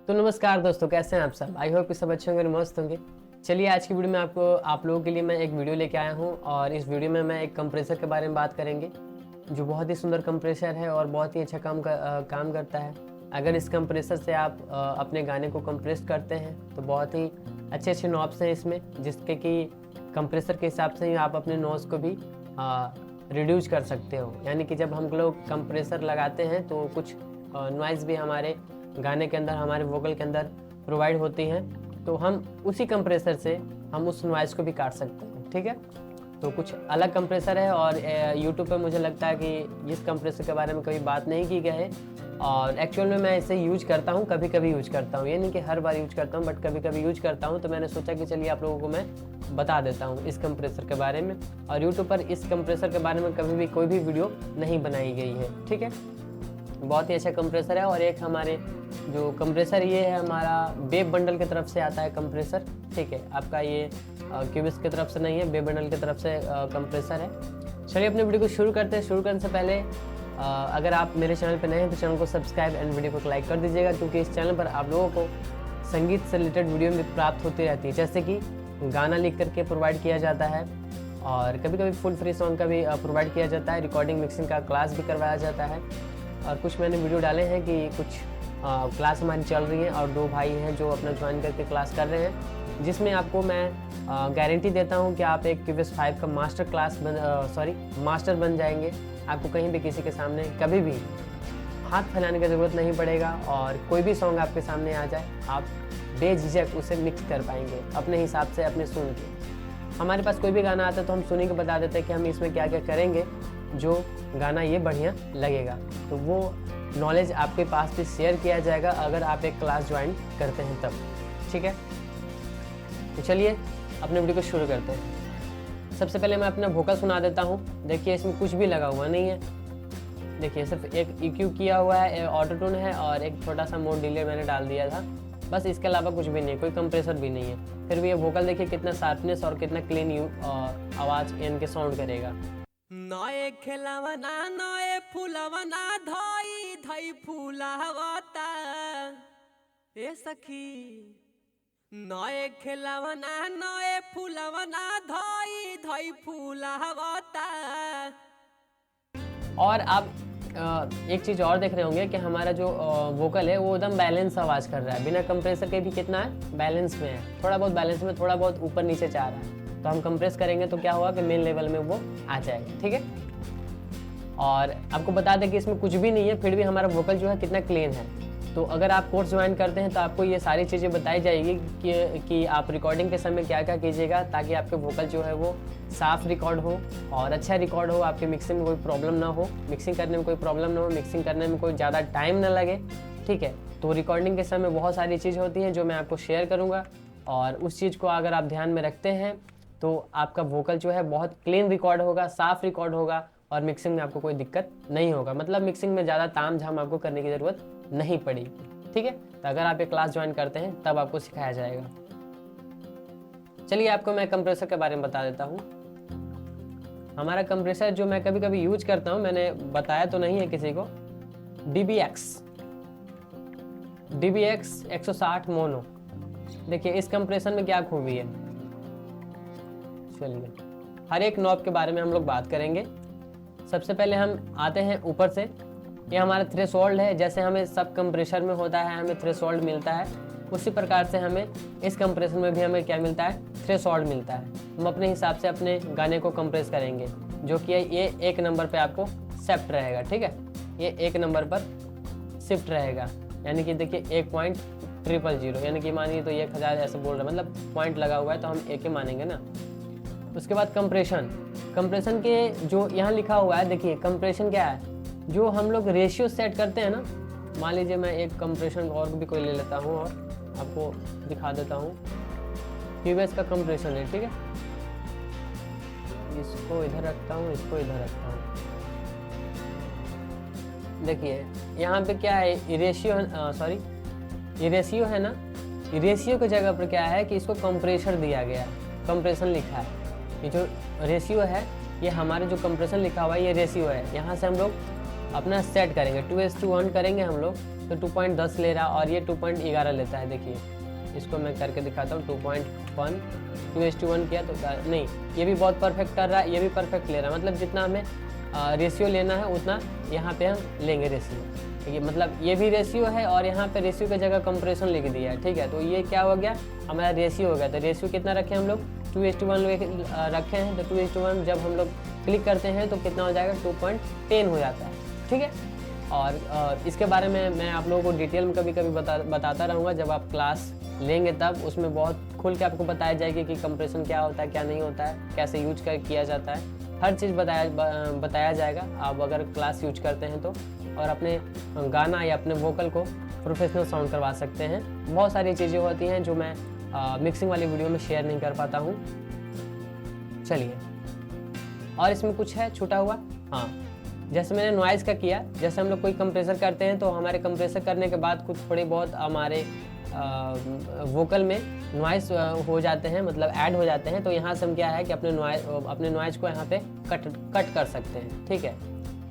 तो नमस्कार दोस्तों, कैसे हैं आप सब। आई होप कि सब अच्छे होंगे, मस्त होंगे। चलिए आज की वीडियो में आप लोगों के लिए मैं एक वीडियो लेके आया हूं और इस वीडियो में मैं एक कंप्रेसर के बारे में बात करेंगे जो बहुत ही सुंदर कंप्रेसर है और बहुत ही अच्छा काम करता है। अगर इस कंप्रेसर से आप अपने गाने को कंप्रेस करते हैं तो बहुत ही अच्छे अच्छे नॉब्स हैं इसमें, जिसके कि कंप्रेसर के हिसाब से ही आप अपने नॉइज़ को भी रिड्यूस कर सकते हो। यानी कि जब हम लोग कंप्रेसर लगाते हैं तो कुछ नॉइज़ भी हमारे गाने के अंदर, हमारे वोकल के अंदर प्रोवाइड होती हैं, तो हम उसी कंप्रेसर से हम उस नॉइज़ को भी काट सकते हैं। ठीक है, तो कुछ अलग कंप्रेसर है और यूट्यूब पे मुझे लगता है कि इस कंप्रेसर के बारे में कभी बात नहीं की गई है और एक्चुअल में मैं इसे यूज करता हूँ, कभी कभी यूज करता हूँ। ये नहीं कि हर बार यूज करता हूँ, बट कभी कभी यूज करता हूँ। तो मैंने सोचा कि चलिए आप लोगों को मैं बता देता हूँ इस कंप्रेसर के बारे में। और यूट्यूब पर इस कंप्रेसर के बारे में कभी भी कोई भी वीडियो नहीं बनाई गई है। ठीक है, बहुत ही अच्छा कंप्रेसर है। और एक हमारे जो कंप्रेसर ये है हमारा वेब बंडल की तरफ से आता है कंप्रेसर। ठीक है, आपका ये क्यूबिस की तरफ से नहीं है, वेब बंडल की तरफ से कंप्रेसर है। चलिए अपने वीडियो को शुरू करते हैं। शुरू करने से पहले अगर आप मेरे चैनल पर नए हैं तो चैनल को सब्सक्राइब एंड वीडियो को लाइक कर दीजिएगा, क्योंकि इस चैनल पर आप लोगों को संगीत से रिलेटेड वीडियो भी प्राप्त होती रहती है, जैसे कि गाना लिख करके प्रोवाइड किया जाता है और कभी कभी फुल फ्री सॉन्ग का भी प्रोवाइड किया जाता है। रिकॉर्डिंग मिक्सिंग का क्लास भी करवाया जाता है और कुछ मैंने वीडियो डाले हैं कि कुछ क्लास हमारी चल रही है और 2 भाई हैं जो अपना ज्वाइन करके क्लास कर रहे हैं, जिसमें आपको मैं गारंटी देता हूं कि आप एक क्यूबिस 5 का मास्टर बन जाएंगे। आपको कहीं भी किसी के सामने कभी भी हाथ फैलाने की ज़रूरत नहीं पड़ेगा और कोई भी सॉन्ग आपके सामने आ जाए आप बेझिझक उसे मिक्स कर पाएंगे अपने हिसाब से, अपने सुन के। हमारे पास कोई भी गाना आता है तो हम सुन के बता देते हैं कि हम इसमें क्या क्या करेंगे जो गाना ये बढ़िया लगेगा। तो वो नॉलेज आपके पास भी शेयर किया जाएगा अगर आप एक क्लास ज्वाइन करते हैं तब। ठीक है, तो चलिए अपने वीडियो को शुरू करते हैं। सबसे पहले मैं अपना वोकल सुना देता हूँ। देखिए इसमें कुछ भी लगा हुआ नहीं है। देखिए सिर्फ एक EQ किया हुआ है, ऑटो ट्यून है और एक छोटा सा मोड डिले मैंने डाल दिया था, बस। इसके अलावा कुछ भी नहीं, कोई कंप्रेसर भी नहीं है। फिर भी ये वोकल देखिए कितना शार्पनेस और कितना क्लीन आवाज़ इनके साउंड करेगा। नए खेलवना नए फूलवना धई धई फूलावता ए सखी। नए खेलवना नए फूलवना धई धई फूलावता। और आप एक चीज़ और देख रहे होंगे कि हमारा जो वोकल है वो एकदम बैलेंस आवाज़ कर रहा है, बिना कंप्रेसर के भी कितना है, बैलेंस में है। थोड़ा बहुत बैलेंस में, थोड़ा बहुत ऊपर नीचे जा रहा है। तो हम कंप्रेस करेंगे तो क्या होगा कि मेन लेवल में वो आ जाएगा। ठीक है, और आपको बता दें कि इसमें कुछ भी नहीं है, फिर भी हमारा वोकल जो है कितना क्लीन है। तो अगर आप कोर्स ज्वाइन करते हैं तो आपको ये सारी चीज़ें बताई जाएगी कि आप रिकॉर्डिंग के समय क्या क्या कीजिएगा ताकि आपके वोकल जो है वो साफ रिकॉर्ड हो और अच्छा रिकॉर्ड हो, आपके मिक्सिंग में कोई प्रॉब्लम ना हो, मिक्सिंग करने में कोई प्रॉब्लम ना हो, मिक्सिंग करने में कोई ज़्यादा टाइम ना लगे। ठीक है, तो रिकॉर्डिंग के समय बहुत सारी चीज़ होती हैं जो मैं आपको शेयर करूँगा और उस चीज़ को अगर आप ध्यान में रखते हैं तो आपका वोकल जो है बहुत क्लीन रिकॉर्ड होगा, साफ रिकॉर्ड होगा और मिक्सिंग में आपको कोई दिक्कत नहीं होगा। मतलब मिक्सिंग में ज़्यादा ताम झाम आपको करने की ज़रूरत नहीं पड़ेगी। ठीक है, तो अगर आप एक क्लास ज्वाइन करते हैं तब आपको सिखाया जाएगा। चलिए आपको मैं कंप्रेसर के बारे में बता देता हूँ। हमारा कंप्रेसर जो मैं कभी कभी यूज करता हूँ, मैंने बताया तो नहीं है किसी को, DBX 160 मोनो। देखिए इस कंप्रेसर में क्या खूबी है। चलिए हर एक नॉब के बारे में हम लोग बात करेंगे। सबसे पहले हम आते हैं ऊपर से। ये हमारा थ्रेशोल्ड है। जैसे हमें सब कंप्रेसर में होता है, हमें थ्रेशोल्ड मिलता है, उसी प्रकार से हमें इस कंप्रेसर में भी हमें क्या मिलता है, थ्रेशोल्ड मिलता है। हम अपने हिसाब से अपने गाने को कंप्रेस करेंगे, जो कि ये 1 नंबर पे आपको शिफ्ट रहेगा। ठीक है, ये 1 नंबर पर शिफ्ट रहेगा। यानी कि देखिए 1.000, यानी कि मानिए तो 1000 ऐसे बोल रहे हैं, मतलब पॉइंट लगा हुआ है तो हम 1 ही मानेंगे ना। उसके बाद कंप्रेशन के जो यहाँ लिखा हुआ है, देखिए कंप्रेशन क्या है, जो हम लोग रेशियो सेट करते हैं ना। मान लीजिए मैं एक कंप्रेशन और भी कोई ले लेता हूँ और आपको दिखा देता हूँ। क्यूबेस का कंप्रेशन है। ठीक है, इसको इधर रखता हूँ, इसको इधर रखता हूँ। देखिए यहाँ पे क्या है, इरेशियो है ना। इरेशियो की जगह पर क्या है कि इसको कंप्रेशर दिया गया है, कंप्रेशन लिखा है। ये जो रेशियो है, ये हमारे जो कंप्रेशन लिखा हुआ है ये रेशियो है। यहाँ से हम लोग अपना सेट करेंगे। 2:1 करेंगे हम लोग तो 2.10 ले रहा और ये 2.11 लेता है। देखिए इसको मैं करके दिखाता हूँ। 2.1 2:1 किया तो नहीं, ये भी बहुत परफेक्ट कर रहा है, ये भी परफेक्ट ले रहा है। मतलब जितना हमें रेशियो लेना है उतना यहाँ पे हम लेंगे रेशियो। ठीक है, मतलब ये भी रेशियो है और यहाँ पे रेशियो की जगह कंप्रेशन लिख दिया है। ठीक है, तो ये क्या हो गया, हमारा रेशियो हो गया। तो रेशियो कितना रखे हम लोग, 2:1 रखे हैं। तो 2:1 जब हम लोग क्लिक करते हैं तो कितना हो जाएगा, 2.10 हो जाता है। ठीक है, और इसके बारे में मैं आप लोगों को डिटेल में कभी कभी बताता रहूँगा। जब आप क्लास लेंगे तब उसमें बहुत खुल के आपको बताया जाएगी कि कंप्रेशन क्या होता है, क्या नहीं होता है, कैसे यूज किया जाता है। हर चीज़ बताया जाएगा आप अगर क्लास यूज करते हैं तो। और अपने गाना या अपने वोकल को प्रोफेशनल साउंड करवा सकते हैं। बहुत सारी चीज़ें होती हैं जो मैं मिक्सिंग वाली वीडियो में शेयर नहीं कर पाता हूँ। चलिए, और इसमें कुछ है छूटा हुआ। हाँ, जैसे मैंने नॉइज़ का किया, जैसे हम लोग कोई कंप्रेसर करते हैं तो हमारे कंप्रेसर करने के बाद कुछ थोड़ी बहुत हमारे वोकल में नॉइज़ हो जाते हैं, मतलब ऐड हो जाते हैं। तो यहाँ से हम क्या है कि अपने नॉइज़ को यहाँ पे कट कर सकते हैं। ठीक है,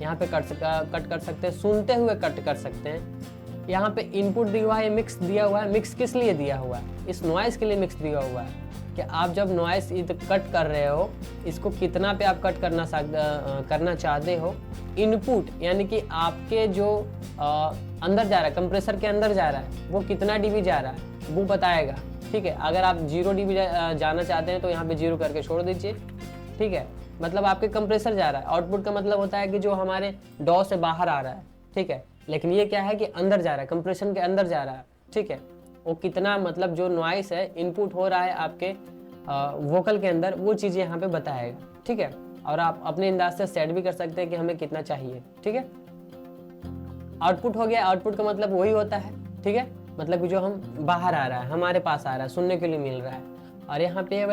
यहाँ पे कट कर सकते हैं, सुनते हुए कट कर सकते हैं। यहाँ पे इनपुट दिया हुआ है, मिक्स दिया हुआ है। मिक्स किस लिए दिया हुआ है, इस नॉइज़ के लिए मिक्स दिया हुआ है कि आप जब नॉइज़ कट कर रहे हो, इसको कितना पे आप कट करना चाहते हो। इनपुट यानी कि आपके जो अंदर जा रहा है, कंप्रेसर के अंदर जा रहा है, वो कितना dB जा रहा है वो बताएगा। ठीक है, अगर आप 0 dB जाना चाहते हैं तो यहाँ पे 0 करके छोड़ दीजिए। ठीक है, मतलब आपके कंप्रेसर जा रहा है। आउटपुट का मतलब होता है कि जो हमारे डॉ से बाहर आ रहा है। ठीक है, लेकिन ये क्या है कि अंदर जा रहा है, कंप्रेशन के अंदर जा रहा है। ठीक है, वो कितना, मतलब जो नॉइस है इनपुट हो रहा है आपके वोकल के अंदर, वो चीज़ यहाँ पे बताएगा। ठीक है, और आप अपने अंदाज से सेट भी कर सकते हैं कि हमें कितना चाहिए। ठीक है, आउटपुट हो गया। आउटपुट का मतलब वही होता है। ठीक है, मतलब कि जो हम बाहर आ रहा है, हमारे पास आ रहा है, सुनने के लिए मिल रहा है। और यहाँ पे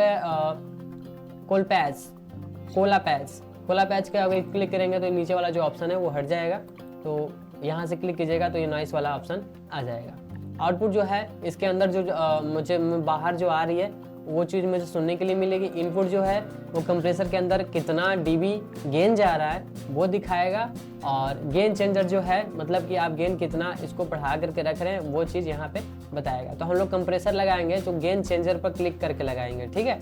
कोला पैच का अगर क्लिक करेंगे तो नीचे वाला जो ऑप्शन है वो हट जाएगा। तो यहाँ से क्लिक कीजिएगा तो ये नॉइस वाला ऑप्शन आ जाएगा। आउटपुट जो है इसके अंदर जो मुझे बाहर जो आ रही है वो चीज़ मुझे सुनने के लिए मिलेगी। इनपुट जो है वो कंप्रेसर के अंदर कितना dB गेन जा रहा है वो दिखाएगा। और गेन चेंजर जो है, मतलब कि आप गेन कितना इसको बढ़ा करके रख रहे हैं, वो चीज़ यहाँ पे बताएगा। तो हम लोग कंप्रेसर लगाएंगे तो गेन चेंजर पर क्लिक करके लगाएंगे। ठीक है,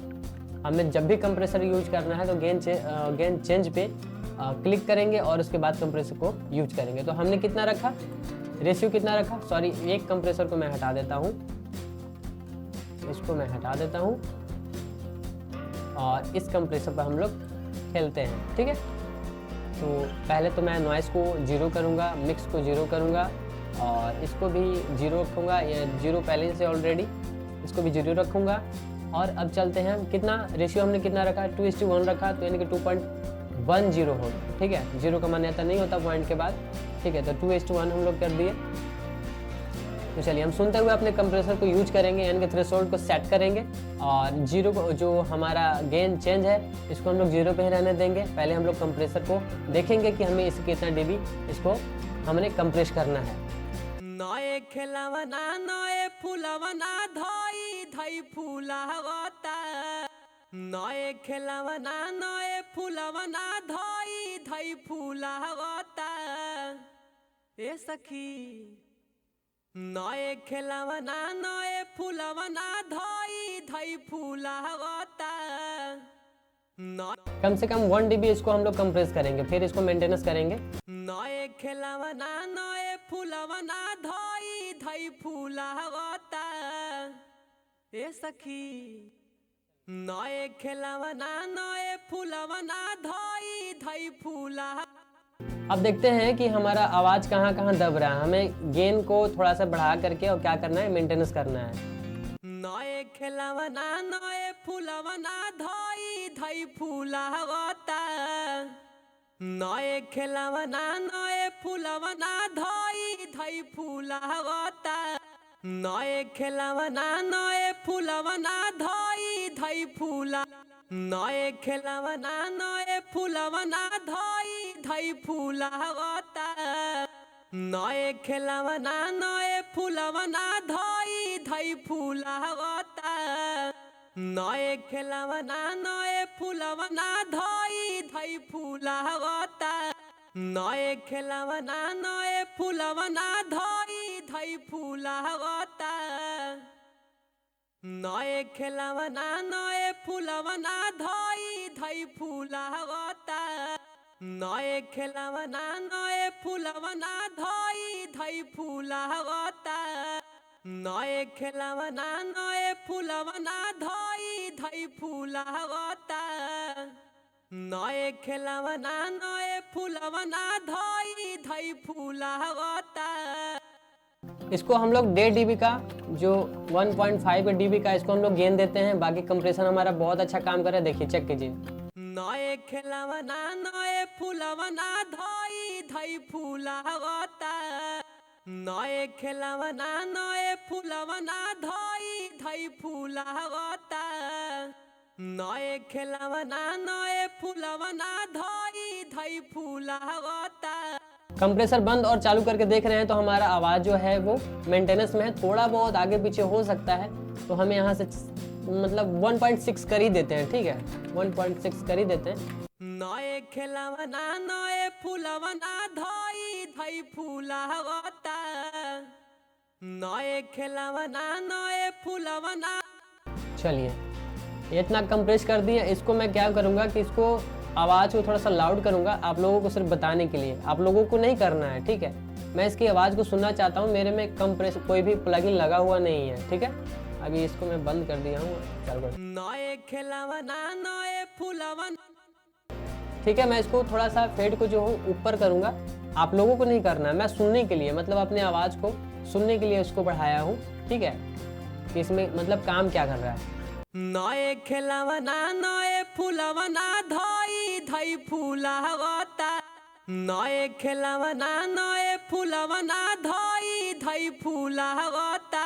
हमें जब भी कंप्रेसर यूज करना है तो गेन चेंज पे क्लिक करेंगे और उसके बाद कंप्रेसर को यूज करेंगे। तो हमने कितना रखा, रेशियो कितना रखा, सॉरी एक कंप्रेसर को मैं हटा देता हूँ, इसको मैं हटा देता हूँ और इस कंप्रेसर पर हम लोग खेलते हैं। ठीक है, तो पहले तो मैं नॉइस को 0 करूँगा, मिक्स को 0 करूँगा और इसको भी 0 रखूँगा। ये 0 पहले से ऑलरेडी, इसको भी 0 रखूँगा। और अब चलते हैं, कितना रेशियो हमने कितना रखा, 2:1 रखा, तो यानी कि 2.10 होगा। ठीक है, 0 का मान्यता नहीं होता पॉइंट के बाद। ठीक है, तो 2:1 हम लोग कर दिए। तो चलिए हम सुनते हुए अपने कंप्रेसर को यूज करेंगे, यानी कि थ्रेशोल्ड को सेट करेंगे और 0 को, जो हमारा गेन चेंज है, इसको हम लोग 0 पे ही रहने देंगे। पहले हम लोग कंप्रेसर को देखेंगे कि हमें इसे कितना dB इसको हमने कंप्रेस करना है। नए खेलवना नए फूलवना धोई धई फूलावता, नए खेलवना नए फूलवना धोई धई फूलावता। ए सखी, नए खेलवना नए फूलवना धोई धई फूलावता। कम से कम 1 dB इसको हम लोग कंप्रेस करेंगे, फिर इसको मेंटेनेंस करेंगे। नए खेलवना नए फूलवना धोई धई फूलावता। ए सखी, नए खेलवना नए फूलवना धोई धई फूला। अब देखते हैं कि हमारा आवाज़ कहाँ कहाँ दब रहा है। हमें गेन को थोड़ा सा बढ़ा करके और क्या करना है, मेंटेनेंस करना है। नए खेलवना नए फूलवना धोई धई फूलावता, नए खेलवना नए फूलवना धोई धई फूलावता। नए खेलवना नए फूलवना धोई धई फूला, नए खेलवना नए फूलवना धोई धई फूलावता। नए खेलवना नए फूलवना धोई धई फूलावता, नए खेलवना नए फूलवना धोई धई फूलावता। नए खेलवना नए फुलवना धई धई फुलावता नए खेलवना नए फुलवना धई धई फुलावता नए खेलवना नए फुलवना धई धई फुलावता नए खेलवना नए फुलवना धई धई फुलावता नए खेलवना नए फुलवना धई धई फुलावता। इसको हम लोग 1.5 dB का जो 1.5 dB का इसको हम लोग गेन देते हैं। बाकी कंप्रेशन हमारा बहुत अच्छा काम कर रहा है, देखिए चेक कीजिए। नए खेलवना नए फुलवना धई धई फुलावता नए खेलवना नए फुलवना धई धई फुलावता नए खेलवना नए फुलवना धई धई फुलावता। कंप्रेसर बंद और चालू करके देख रहे हैं तो हमारा आवाज़ जो है वो मेंटेनेंस में है, थोड़ा बहुत आगे पीछे हो सकता है, तो हमें यहाँ से मतलब 1.6 कर ही देते हैं, ठीक है 1.6 कर ही देते हैं। नए खेलवना नए फुलवना धई धई फुलावता नए खेलवना नए फुलवना। चलिए इतना कंप्रेस कर दिया। इसको मैं क्या करूँगा कि इसको आवाज़ को थोड़ा सा लाउड करूँगा, आप लोगों को सिर्फ बताने के लिए, आप लोगों को नहीं करना है, ठीक है। मैं इसकी आवाज़ को सुनना चाहता हूँ, मेरे में कंप्रेस कोई भी प्लगइन लगा हुआ नहीं है, ठीक है। अभी इसको मैं बंद कर दिया हूँ, चालू कर। नए खेलवना नए फुलवना, ठीक है। मैं इसको थोड़ा सा फेड को जो हूँ ऊपर करूँगा, आप लोगों को नहीं करना है, मैं सुनने के लिए, मतलब अपने आवाज़ को सुनने के लिए इसको बढ़ाया हूँ, ठीक है, कि इसमें मतलब काम क्या कर रहा है। नए खेलवना नए फुलवना धई धई फुलावता नए खेलवना नए फुलवना धई धई फुलावता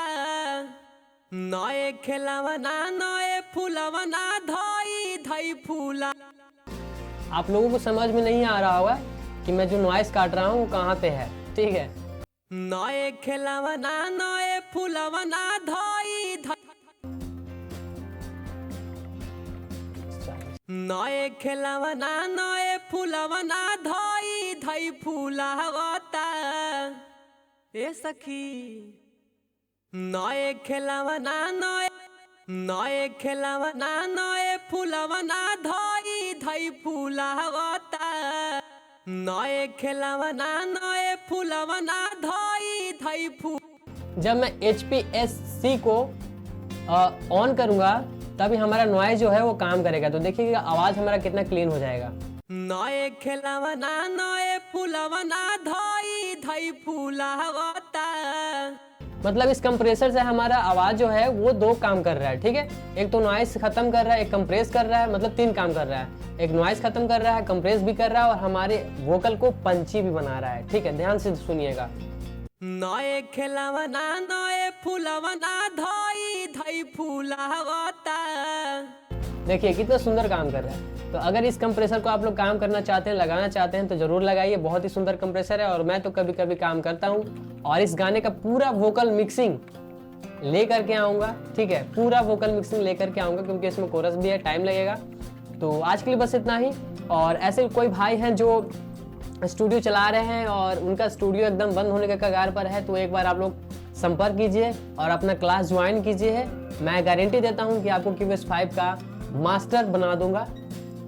नए खेलवना नए फुलवना धई धई फुला। आप लोगों को समझ में नहीं आ रहा होगा कि मैं जो नॉइस काट रहा हूँ वो कहाँ पे है, ठीक है। नए खेलवना नए फुलवना धई धई नए खेलवना नए फुलवना धई धई फुलावता। ए सखी नए खेलवना नए खेलवना नए फुलवना धई धई फुलावता नए खेलवना नए फुलवना धई धई फू। जब मैं HPSC को ऑन करूँगा तभी हमारा नॉइज जो है वो काम करेगा, तो देखिएगा आवाज़ हमारा कितना क्लीन हो जाएगा। नए खेलवना नए फुलवना धई धई फुलावता। मतलब इस कंप्रेसर से हमारा आवाज़ जो है वो 2 काम कर रहा है, ठीक है। एक तो नॉइस खत्म कर रहा है, एक कंप्रेस कर रहा है, मतलब 3 काम कर रहा है। एक नॉइस खत्म कर रहा है, कंप्रेस भी कर रहा है और हमारे वोकल को पंची भी बना रहा है, ठीक है। ध्यान से सुनिएगा। नए खेलवना नए फुलवना धई धई फुलावता। देखिए कितना सुंदर काम कर रहा है। तो अगर इस कंप्रेसर को आप लोग काम करना चाहते हैं, लगाना चाहते हैं तो जरूर लगाइए, बहुत ही सुंदर कंप्रेसर है। और मैं तो कभी कभी काम करता हूँ और इस गाने का पूरा वोकल मिक्सिंग लेकर के आऊँगा, ठीक है, पूरा वोकल मिक्सिंग लेकर के आऊँगा, क्योंकि इसमें कोरस भी है, टाइम लगेगा। तो आज के लिए बस इतना ही। और ऐसे कोई भाई हैं जो स्टूडियो चला रहे हैं और उनका स्टूडियो एकदम बंद होने के कगार पर है, तो एक बार आप लोग संपर्क कीजिए और अपना क्लास ज्वाइन कीजिए। मैं गारंटी देता हूं कि आपको QS 5 का मास्टर बना दूंगा,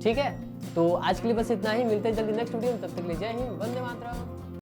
ठीक है। तो आज के लिए बस इतना ही, मिलते हैं जल्दी नेक्स्ट वीडियो में, तब तक के लिए जय हिंद, वंदे मातरम।